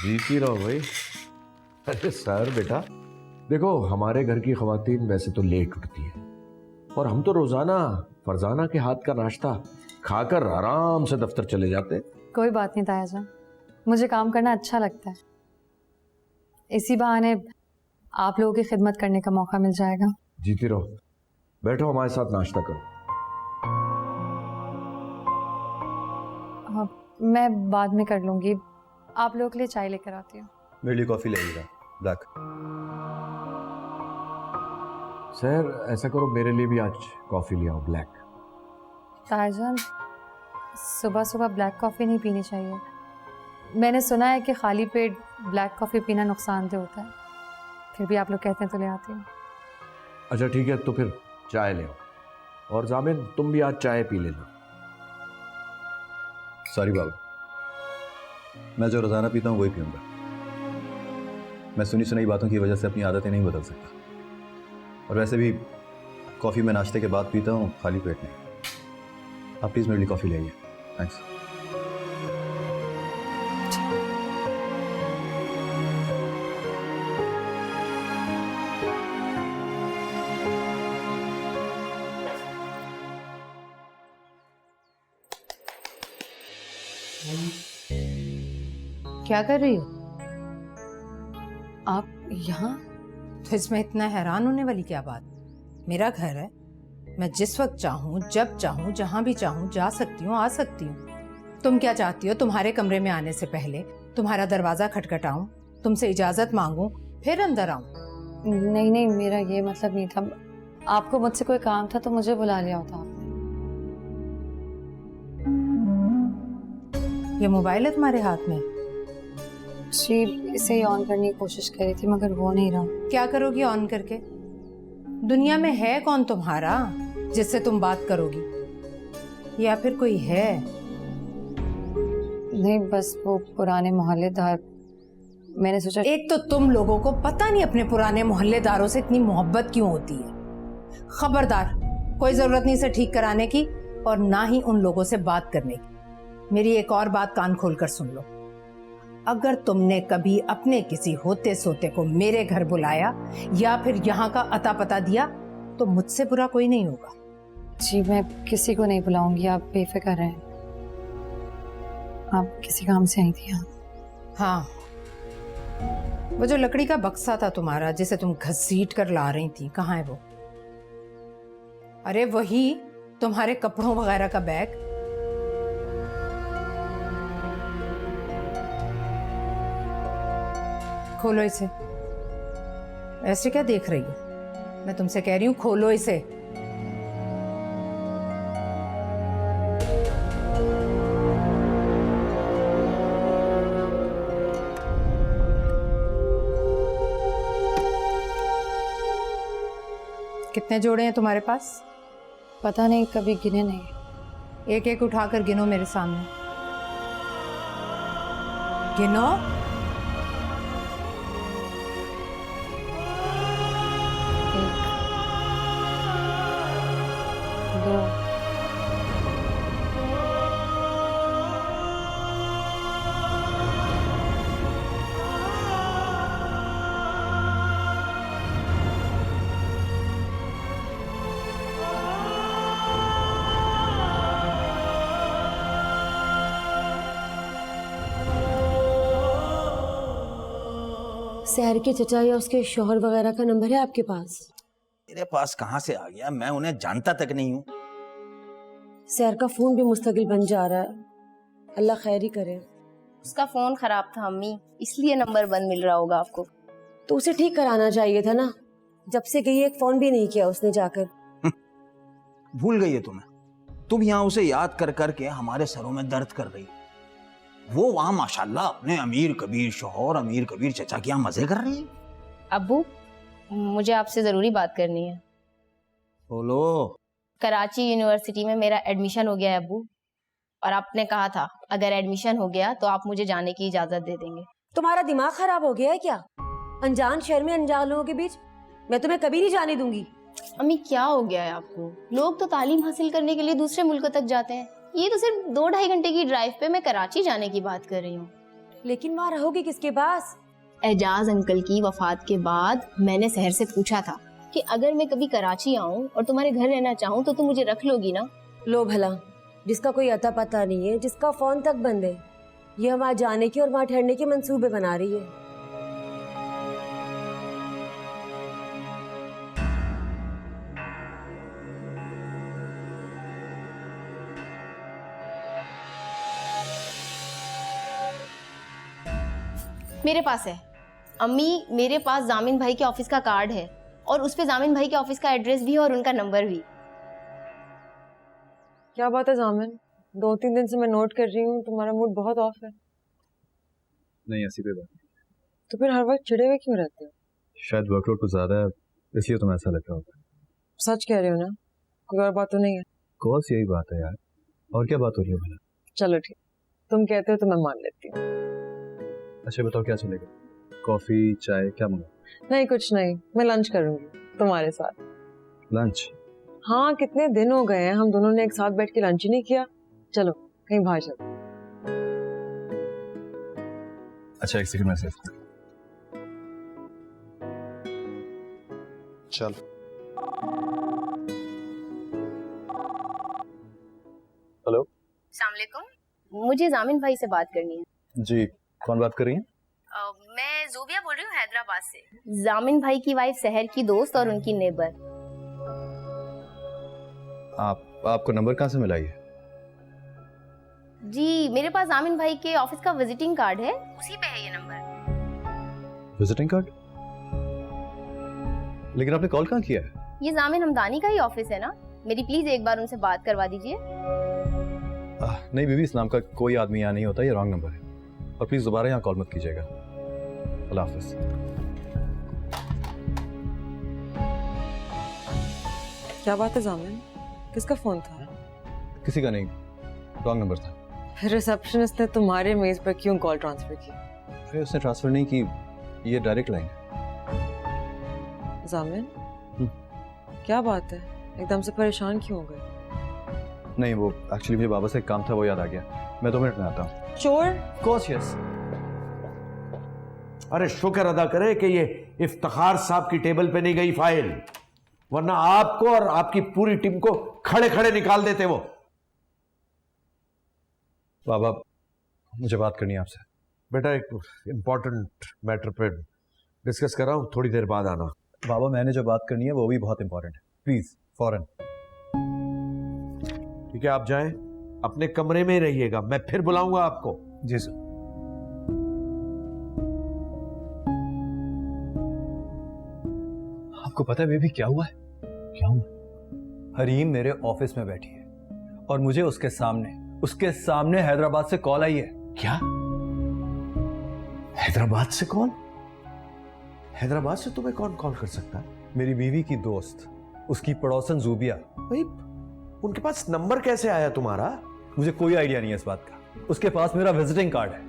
जीती रहो भाई। अरे सर बेटा, देखो हमारे घर की खवातीन वैसे तो लेट उठती है और हम तो रोजाना फरजाना के हाथ का नाश्ता खाकर आराम से दफ्तर चले जाते। कोई बात नहीं ताया जान, मुझे काम करना अच्छा लगता है। इसी बहाने आप लोगों की खिदमत करने का मौका मिल जाएगा। जीती रहो, बैठो हमारे साथ नाश्ता करो। मैं बाद में कर लूंगी, आप लोगों के लिए चाय लेकर आती हूँ। मेरे लिए कॉफी लगेगा ब्लैक। सर ऐसा करो, मेरे लिए भी आज कॉफी ले आओ ब्लैक। ताया जान, सुबह सुबह ब्लैक कॉफ़ी नहीं पीनी चाहिए। मैंने सुना है कि खाली पेट ब्लैक कॉफ़ी पीना नुकसानदेह होता है, फिर भी आप लोग कहते हैं तो ले आती हूँ। अच्छा ठीक है, तो फिर चाय ले आओ। और जामिन तुम भी आज चाय पी लेना। सॉरी बाबा, मैं जो रोजाना पीता हूँ वही पीऊंगा। मैं सुनी सुनाई बातों की वजह से अपनी आदतें नहीं बदल सकता। और वैसे भी कॉफ़ी मैं नाश्ते के बाद पीता हूँ, खाली पेट नहीं। आप प्लीज़ मेरे लिए कॉफ़ी ले आइए। थैंक्स। क्या कर रही हो? आप यहाँ? तो इसमें इतना हैरान होने वाली क्या बात? मेरा घर है, मैं जिस वक्त चाहूँ, जब चाहूँ, जहाँ भी चाहूँ जा सकती हूँ, आ सकती हूँ। तुम क्या चाहती हो? तुम्हारे कमरे में आने से पहले तुम्हारा दरवाजा खटखटाऊं, तुमसे इजाजत मांगूं, फिर अंदर आऊं? नहीं नहीं, मेरा ये मतलब नहीं था। आपको मुझसे कोई काम था तो मुझे बुला लिया होता आपने। ये मोबाइल है तुम्हारे हाथ में? जी, इसे ही ऑन करने की कोशिश कर रही थी मगर वो नहीं रहा। क्या करोगी ऑन करके? दुनिया में है कौन तुम्हारा जिससे तुम बात करोगी? या फिर कोई है? नहीं, बस वो पुराने मोहल्लेदार। मैंने सोचा एक तो तुम लोगों को पता नहीं अपने पुराने मोहल्लेदारों से इतनी मोहब्बत क्यों होती है। खबरदार, कोई जरूरत नहीं इसे ठीक कराने की और ना ही उन लोगों से बात करने की। मेरी एक और बात कान खोलकर सुन लो। अगर तुमने कभी अपने किसी होते सोते को मेरे घर बुलाया या फिर यहाँ का अता पता दिया तो मुझसे बुरा कोई नहीं होगा। जी, मैं किसी को नहीं बुलाऊंगी, आप बेफिक्र रहें। आप किसी काम से आई थी यहाँ? हाँ, वो जो लकड़ी का बक्सा था तुम्हारा जिसे तुम घसीट कर ला रही थी, कहाँ है वो? अरे वही तुम्हारे कपड़ों वगैरह का बैग। खोलो इसे। ऐसे क्या देख रही हो? मैं तुमसे कह रही हूं खोलो इसे। कितने जोड़े हैं तुम्हारे पास? पता नहीं, कभी गिने नहीं। एक एक उठाकर गिनो मेरे सामने। गिनो। दो, शहर के चचा या उसके शोहर वगैरह का नंबर है आपके पास? मेरे पास कहाँ से आ गया? मैं उन्हें जानता तक नहीं हूँ। शहर का फोन भी मुस्तकिल बन जा रहा है, अल्लाह खैर ही करे। उसका फोन खराब था अम्मी, इसलिए नंबर बंद मिल रहा होगा आपको। तो उसे ठीक कराना चाहिए था ना। जब से गई एक फोन भी नहीं किया उसने जाकर। भूल गई है तुम्हें? तुम यहाँ उसे याद कर करके हमारे सरों में दर्द कर रही। वो वहाँ माशाल्लाह अपने अमीर कबीर शौहर, अमीर कबीर चचा के यहाँ मजे कर रही है। अब्बू, मुझे आपसे जरूरी बात करनी है। बोलो। कराची यूनिवर्सिटी में मेरा एडमिशन हो गया है अब्बू, और आपने कहा था अगर एडमिशन हो गया तो आप मुझे जाने की इजाजत दे देंगे। तुम्हारा दिमाग खराब हो गया है क्या? अनजान शहर में अनजान लोगों के बीच मैं तुम्हें कभी नहीं जाने दूंगी। अम्मी क्या हो गया है आपको? लोग तो तालीम हासिल करने के लिए दूसरे मुल्कों तक जाते हैं, ये तो सिर्फ 2-2.5 घंटे की ड्राइव पे मैं कराची जाने की बात कर रही हूँ। लेकिन वहाँ रहोगे किसके पास? एजाज अंकल की वफात के बाद मैंने शहर से पूछा था कि अगर मैं कभी कराची आऊं और तुम्हारे घर रहना चाहूं तो तुम मुझे रख लोगी ना? लो भला, जिसका कोई अता पता नहीं है, जिसका फोन तक बंद है, ये वहाँ जाने के और वहाँ ठहरने के मंसूबे बना रही है। मेरे पास है अम्मी, मेरे पास जामिन भाई के ऑफिस का कार्ड है और उस पे जामिन भाई के ऑफिस का एड्रेस भी है और उनका नंबर भी। क्या बात है जामिन, 2-3 दिन से मैं नोट कर रही हूँ तुम्हारा मूड बहुत ऑफ है। नहीं, ऐसी कोई बात नहीं। तो फिर हर वक्त चिड़े हुए क्यों रहते हो? शायद वर्कलोड कुछ ज़्यादा है, इसलिए तुम्हें ऐसा लग रहा होगा। सच कह रहे हो ना? कोई और बात तो नहीं है? कोर्स यही बात है यार, और क्या बात हो रही है भला? चलो ठीक, तुम कहते हो तो मैं मान लेती हूँ। अच्छा बताओ क्या चलेगा? कॉफी, चाय, क्या मंगाओ? नहीं कुछ नहीं, मैं लंच करूंगी तुम्हारे साथ। लंच? हाँ, कितने दिन हो गए हैं हम दोनों ने एक साथ बैठ के लंच ही नहीं किया। चलो कहीं बाहर चलो। अच्छा एक सेकंड मैसेज। चल। हेलो। अस्सलाम वालेकुम, मुझे जामिन भाई से बात करनी है। जी, कौन बात कर रही हैं? मैं जोबिया बोल रही हूँ हैदराबाद से। जामिन भाई की वाइफ शहर की दोस्त और उनकी नेबर। आपको नंबर कहाँ से मिला ये? जी, मेरे पास जामिन भाई के ऑफिस का विजिटिंग कार्ड है, उसी पे है ये नंबर। Visiting card? लेकिन आपने कॉल कहाँ किया है? ये जामिन हमदानी का ही ऑफिस है ना? मेरी प्लीज एक बार उनसे बात करवा दीजिए। नहीं बीबी, इस नाम का कोई आदमी यहाँ नहीं होता, ये रॉन्ग नंबर है। और प्लीज दोबारा यहाँ कॉल मत कीजिएगा। अल्लाह हाफिज। क्या बात है जामिन, किसका फोन था? किसी का नहीं, रॉन्ग नंबर था। रिसेप्शनिस्ट ने तुम्हारे मेज पर क्यों कॉल ट्रांसफर की? फिर उसने ट्रांसफर नहीं की, ये डायरेक्ट लाइन है। जामिन, क्या बात है, एकदम से परेशान क्यों हो गए? नहीं, वो एक्चुअली मुझे बाबा से एक काम था, वो याद आ गया। मैं 2 मिनट में आता हूँ। चोर? Course yes. अरे शुक्र अदा करे कि ये इफ्तिखार साहब की टेबल पे नहीं गई फाइल, वरना आपको और आपकी पूरी टीम को खड़े खड़े निकाल देते वो। बाबा मुझे बात करनी है आपसे। बेटा एक इंपॉर्टेंट मैटर पे डिस्कस कर रहा हूं, थोड़ी देर बाद आना। बाबा मैंने जो बात करनी है वो भी बहुत इंपॉर्टेंट है, प्लीज फौरन। ठीक है, आप जाएं, अपने कमरे में ही रहिएगा, मैं फिर बुलाऊंगा आपको। जी सर। आपको पता है बेबी क्या हुआ है? क्या हुआ? हरीम मेरे ऑफिस में बैठी है और मुझे उसके सामने हैदराबाद से कॉल आई है। क्या? हैदराबाद से कॉल? हैदराबाद से तुम्हें कौन कॉल कर सकता है? मेरी बीवी की दोस्त, उसकी पड़ोसन जूबिया। भाई उनके पास नंबर कैसे आया तुम्हारा? मुझे कोई आइडिया नहीं है इस बात का। उसके पास मेरा विजिटिंग कार्ड है।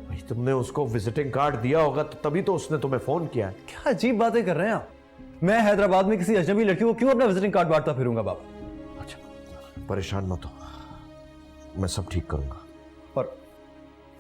भाई तुमने उसको विजिटिंग कार्ड दिया होगा तो तभी तो उसने तुम्हें फोन किया है। क्या अजीब बातें कर रहे हैं आप? मैं हैदराबाद में किसी अजनबी लड़की को क्यों अपना विजिटिंग कार्ड बांटता फिरूंगा बाबा? अच्छा परेशान मत हो, मैं सब ठीक करूंगा। और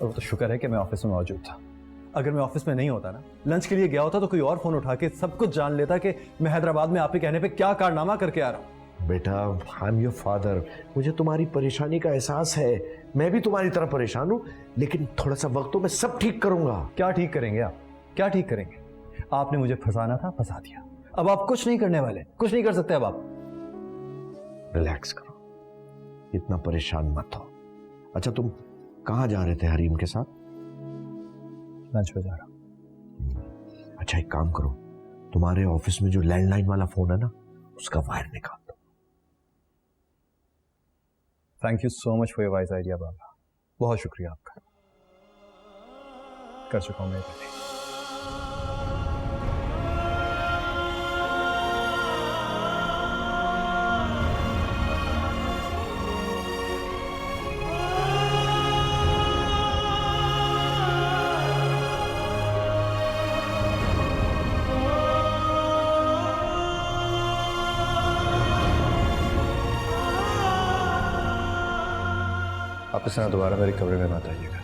वो तो शुक्र है कि मैं ऑफिस में मौजूद था। अगर मैं ऑफिस में नहीं होता ना, लंच के लिए गया होता, तो कोई और फोन उठा के सब कुछ जान लेता कि मैं हैदराबाद में आपके कहने पे क्या कारनामा करके आ रहा हूं। बेटा आई एम योर फादर, मुझे तुम्हारी परेशानी का एहसास है, मैं भी तुम्हारी तरह परेशान हूं, लेकिन थोड़ा सा वक्त तो मैं सब ठीक करूंगा। क्या ठीक करेंगे आप? क्या ठीक करेंगे? आपने मुझे फंसाना था, फंसा दिया। अब आप कुछ नहीं करने वाले, कुछ नहीं कर सकते अब आप। रिलैक्स करो, इतना परेशान मत हो। अच्छा तुम कहाँ जा रहे थे हरीम के साथ? लंच पे जा रहा हूं। अच्छा एक काम करो, तुम्हारे ऑफिस में जो लैंडलाइन वाला फोन है ना, उसका वायर निकाल दो। Thank you so much for your wise idea बाबा, बहुत शुक्रिया आपका। कर चुका हूं मैं पहले। आप इस तरह दोबारा मेरे कमरे में मत आइएगा।